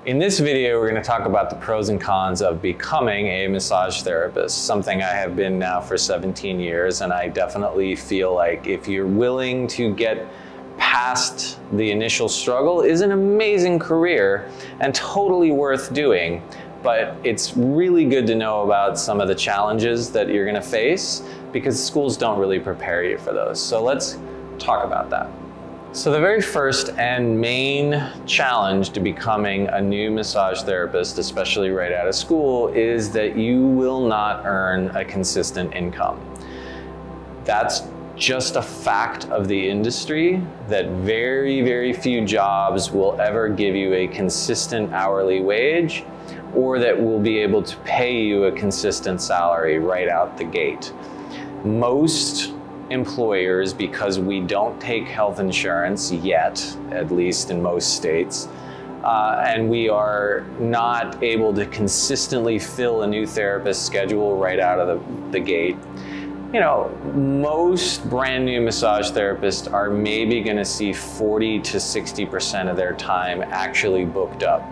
In this video, we're going to talk about the pros and cons of becoming a massage therapist, something I have been now for 17 years, and I definitely feel like if you're willing to get past the initial struggle, is an amazing career and totally worth doing. But it's really good to know about some of the challenges that you're going to face because schools don't really prepare you for those. So let's talk about that. So the very first and main challenge to becoming a new massage therapist, especially right out of school, is that you will not earn a consistent income. That's just a fact of the industry, that very, very few jobs will ever give you a consistent hourly wage or that will be able to pay you a consistent salary right out the gate. Most employers, because we don't take health insurance yet, at least in most states, and we are not able to consistently fill a new therapist schedule right out of the gate, you know, most brand new massage therapists are maybe going to see 40 to 60% of their time actually booked up.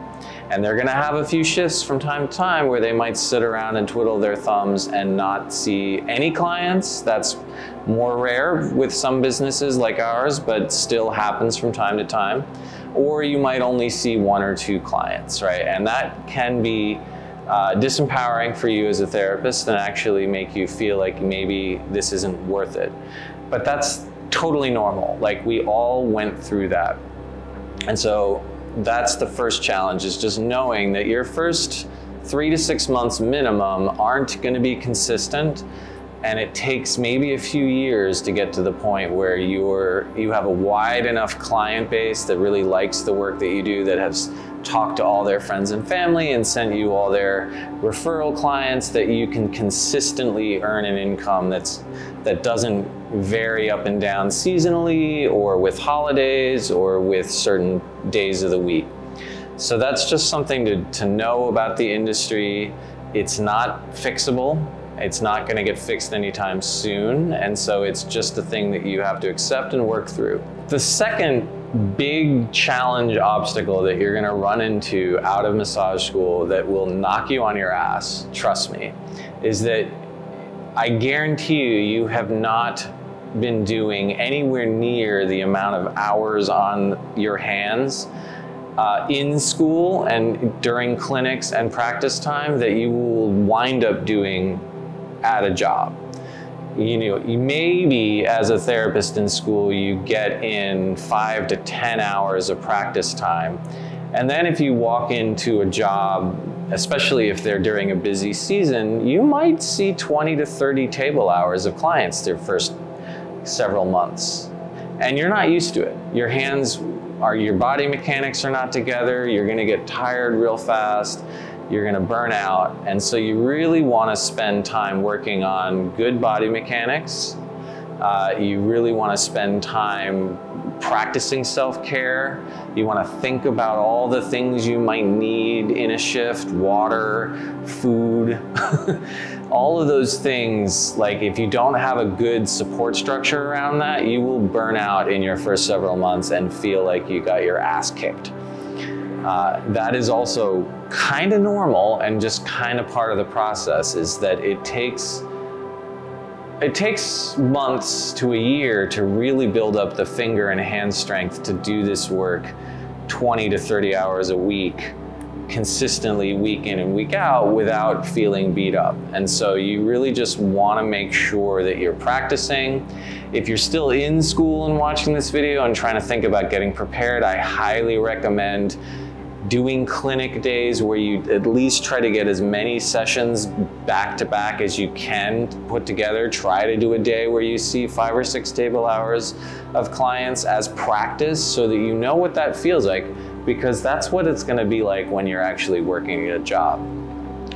And they're going to have a few shifts from time to time where they might sit around and twiddle their thumbs and not see any clients. That's more rare with some businesses like ours, but still happens from time to time. Or you might only see 1 or 2 clients, right? And that can be disempowering for you as a therapist and actually make you feel like maybe this isn't worth it. But that's totally normal. Like, we all went through that. And so that's the first challenge, is just knowing that your first 3 to 6 months minimum aren't going to be consistent, and it takes maybe a few years to get to the point where you have a wide enough client base that really likes the work that you do, that has talked to all their friends and family and sent you all their referral clients, that you can consistently earn an income that doesn't vary up and down seasonally or with holidays or with certain days of the week. So that's just something to know about the industry. It's not fixable. It's not going to get fixed anytime soon. And so it's just a thing that you have to accept and work through. The second big challenge obstacle that you're going to run into out of massage school that will knock you on your ass, trust me, is that I guarantee you have not been doing anywhere near the amount of hours on your hands in school and during clinics and practice time that you will wind up doing at a job. You know, maybe as a therapist in school, you get in 5 to 10 hours of practice time. And then if you walk into a job, especially if they're during a busy season, you might see 20 to 30 table hours of clients their first several months. And you're not used to it. Your body mechanics are not together. You're going to get tired real fast. You're going to burn out. And so you really want to spend time working on good body mechanics. You really want to spend time practicing self-care. You want to think about all the things you might need in a shift: water, food, all of those things. Like, if you don't have a good support structure around that, you will burn out in your first several months and feel like you got your ass kicked. That is also kind of normal and just kind of part of the process, is that it takes months to a year to really build up the finger and hand strength to do this work 20 to 30 hours a week, consistently, week in and week out, without feeling beat up. And so you really just want to make sure that you're practicing. If you're still in school and watching this video and trying to think about getting prepared, I highly recommend doing clinic days where you at least try to get as many sessions back to back as you can put together. Try to do a day where you see 5 or 6 table hours of clients as practice, so that you know what that feels like, because that's what it's going to be like when you're actually working at a job.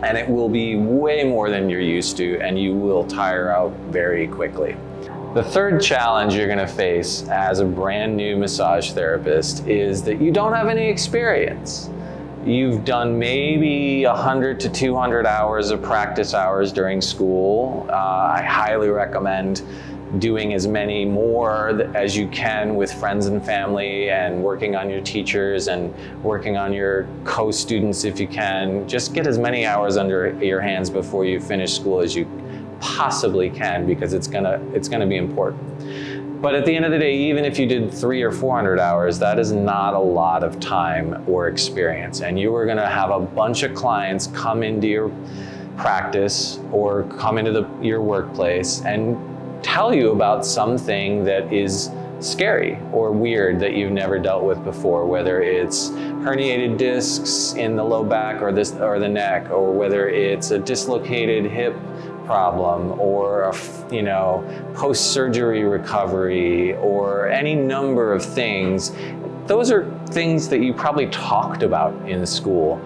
And it will be way more than you're used to, and you will tire out very quickly. The third challenge you're going to face as a brand new massage therapist is that you don't have any experience. You've done maybe 100 to 200 hours of practice hours during school. I highly recommend doing as many more as you can with friends and family, and working on your teachers and working on your co-students if you can. Just get as many hours under your hands before you finish school as you possibly can, because it's gonna be important. But at the end of the day, even if you did 300 or 400 hours, that is not a lot of time or experience. And you are gonna have a bunch of clients come into your practice or come into your workplace and tell you about something that is scary or weird that you've never dealt with before, whether it's herniated discs in the low back or the neck, or whether it's a dislocated hip problem, or a post-surgery recovery, or any number of things. Those are things that you probably talked about in school,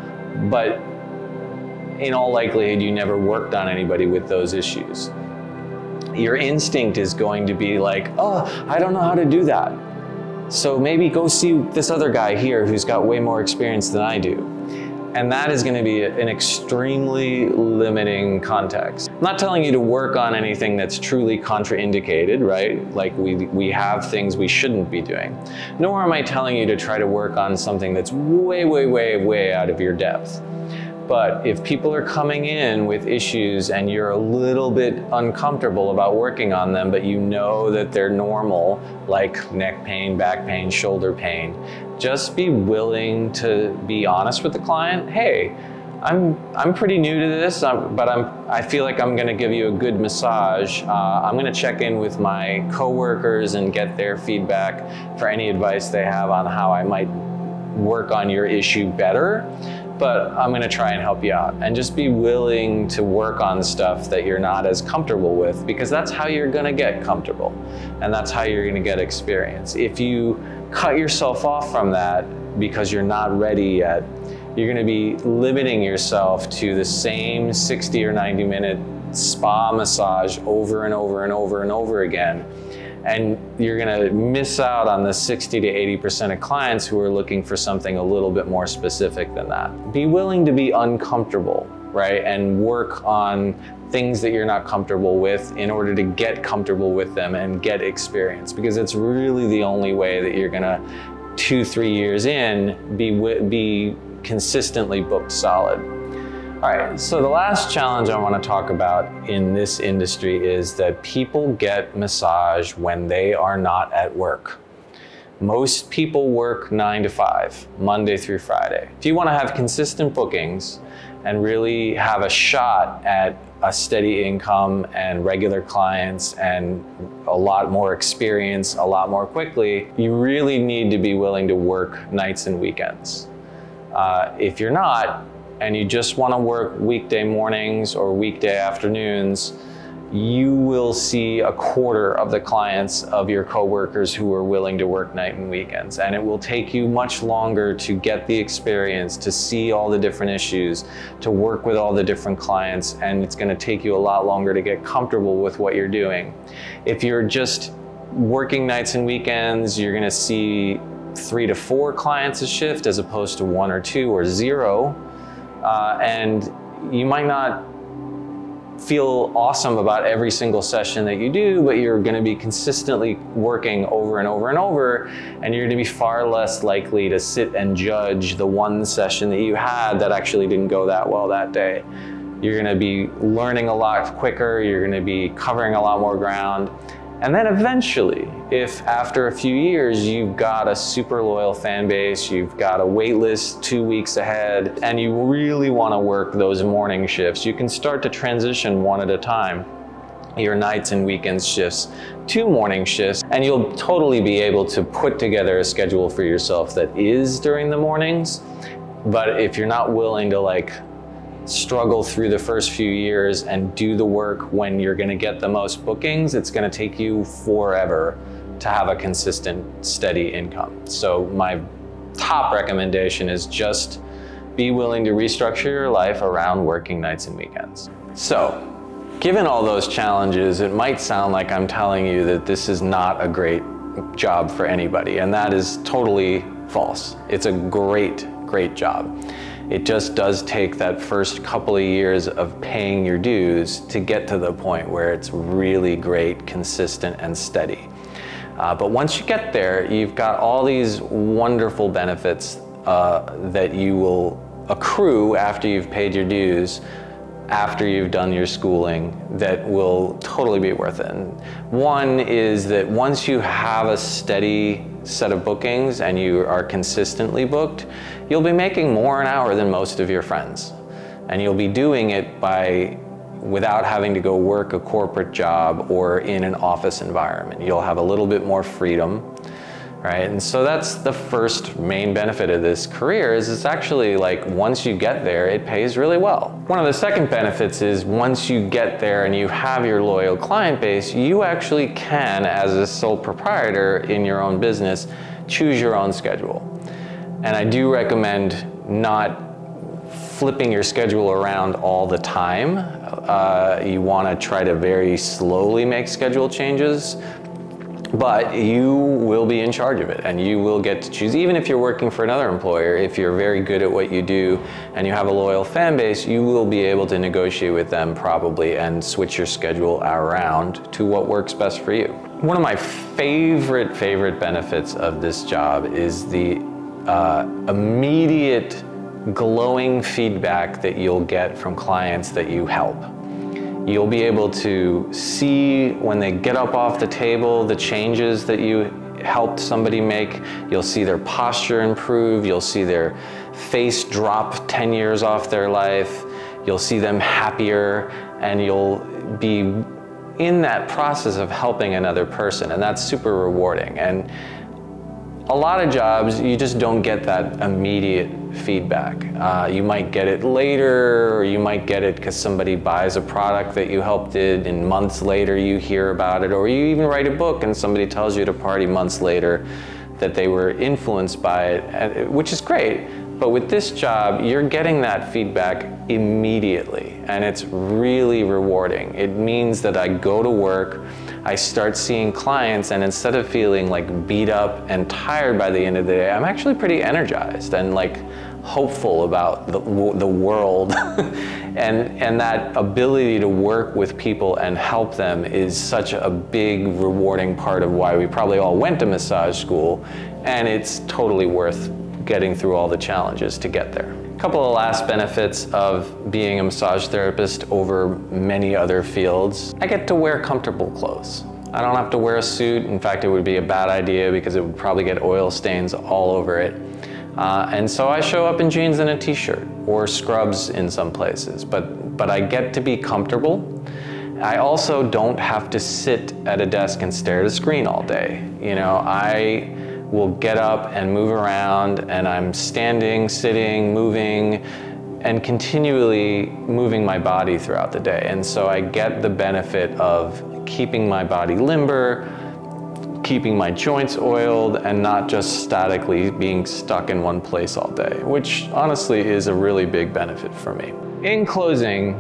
but in all likelihood you never worked on anybody with those issues. Your instinct is going to be like, oh, I don't know how to do that. So maybe go see this other guy here who's got way more experience than I do. And that is going to be an extremely limiting context. I'm not telling you to work on anything that's truly contraindicated, right? Like we have things we shouldn't be doing. Nor am I telling you to try to work on something that's way, way, way, way out of your depth. But if people are coming in with issues and you're a little bit uncomfortable about working on them, but you know that they're normal, like neck pain, back pain, shoulder pain, just be willing to be honest with the client. Hey, I'm pretty new to this, but I feel like I'm gonna give you a good massage. I'm gonna check in with my coworkers and get their feedback for any advice they have on how I might work on your issue better. But I'm gonna try and help you out. And just be willing to work on stuff that you're not as comfortable with, because that's how you're gonna get comfortable. And that's how you're gonna get experience. If you cut yourself off from that because you're not ready yet, you're gonna be limiting yourself to the same 60 or 90 minute spa massage over and over and over and over again. And you're gonna miss out on the 60 to 80% of clients who are looking for something a little bit more specific than that. Be willing to be uncomfortable, right? And work on things that you're not comfortable with in order to get comfortable with them and get experience, because it's really the only way that you're gonna, 2-3 years in, be consistently booked solid. All right, so the last challenge I want to talk about in this industry is that people get massage when they are not at work. Most people work 9 to 5, Monday through Friday. If you want to have consistent bookings and really have a shot at a steady income and regular clients and a lot more experience a lot more quickly, you really need to be willing to work nights and weekends. If you're not, and you just want to work weekday mornings or weekday afternoons, you will see a quarter of the clients of your coworkers who are willing to work night and weekends. And it will take you much longer to get the experience, to see all the different issues, to work with all the different clients, and it's going to take you a lot longer to get comfortable with what you're doing. If you're just working nights and weekends, you're going to see 3 to 4 clients a shift as opposed to 1 or 2 or 0. And you might not feel awesome about every single session that you do, but you're going to be consistently working over and over and over, and you're going to be far less likely to sit and judge the one session that you had that actually didn't go that well that day. You're going to be learning a lot quicker, you're going to be covering a lot more ground. And then eventually, if after a few years you've got a super loyal fan base, you've got a wait list 2 weeks ahead, and you really want to work those morning shifts, you can start to transition one at a time, your nights and weekends shifts to morning shifts, and you'll totally be able to put together a schedule for yourself that is during the mornings. But if you're not willing to struggle through the first few years and do the work when you're going to get the most bookings, it's going to take you forever to have a consistent, steady income. So my top recommendation is just be willing to restructure your life around working nights and weekends. So, given all those challenges, it might sound like I'm telling you that this is not a great job for anybody, and that is totally false. It's a great, great job. It just does take that first couple of years of paying your dues to get to the point where it's really great, consistent, and steady. But once you get there, you've got all these wonderful benefits that you will accrue after you've paid your dues, after you've done your schooling, that will totally be worth it. And one is that once you have a steady set of bookings and you are consistently booked, you'll be making more an hour than most of your friends. And you'll be doing it without having to go work a corporate job or in an office environment. You'll have a little bit more freedom, right? And so that's the first main benefit of this career, is it's actually like once you get there, it pays really well. One of the second benefits is once you get there and you have your loyal client base, you actually can, as a sole proprietor in your own business, choose your own schedule. And I do recommend not flipping your schedule around all the time. You want to try to very slowly make schedule changes, but you will be in charge of it and you will get to choose. Even if you're working for another employer, if you're very good at what you do and you have a loyal fan base, you will be able to negotiate with them probably and switch your schedule around to what works best for you. One of my favorite benefits of this job is the immediate glowing feedback that you'll get from clients that you help. You'll be able to see when they get up off the table the changes that you helped somebody make. You'll see their posture improve. You'll see their face drop 10 years off their life. You'll see them happier, and you'll be in that process of helping another person, and that's super rewarding. And a lot of jobs, you just don't get that immediate feedback. You might get it later, or you might get it because somebody buys a product that you helped did, and months later you hear about it, or you even write a book and somebody tells you at a party months later that they were influenced by it, which is great. But with this job, you're getting that feedback immediately, and it's really rewarding. It means that I go to work, I start seeing clients, and instead of feeling like beat up and tired by the end of the day, I'm actually pretty energized and like hopeful about the world. and that ability to work with people and help them is such a big, rewarding part of why we probably all went to massage school, and it's totally worth getting through all the challenges to get there. A couple of last benefits of being a massage therapist over many other fields. I get to wear comfortable clothes. I don't have to wear a suit. In fact, it would be a bad idea because it would probably get oil stains all over it. And so I show up in jeans and a t-shirt or scrubs in some places, but I get to be comfortable. I also don't have to sit at a desk and stare at a screen all day. You know, I will get up and move around, and I'm standing, sitting, moving, and continually moving my body throughout the day. And so I get the benefit of keeping my body limber, keeping my joints oiled, and not just statically being stuck in one place all day, which honestly is a really big benefit for me. In closing,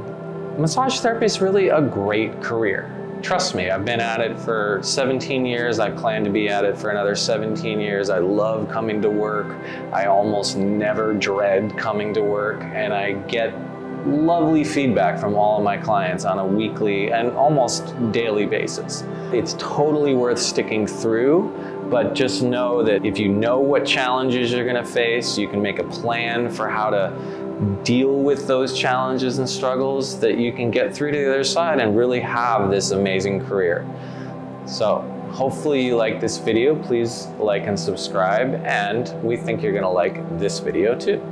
massage therapy is really a great career. Trust me, I've been at it for 17 years. I plan to be at it for another 17 years. I love coming to work. I almost never dread coming to work, and I get lovely feedback from all of my clients on a weekly and almost daily basis. It's totally worth sticking through, but just know that if you know what challenges you're gonna face, you can make a plan for how to deal with those challenges and struggles, that you can get through to the other side and really have this amazing career. So hopefully you like this video. Please like and subscribe, and we think you're gonna like this video too.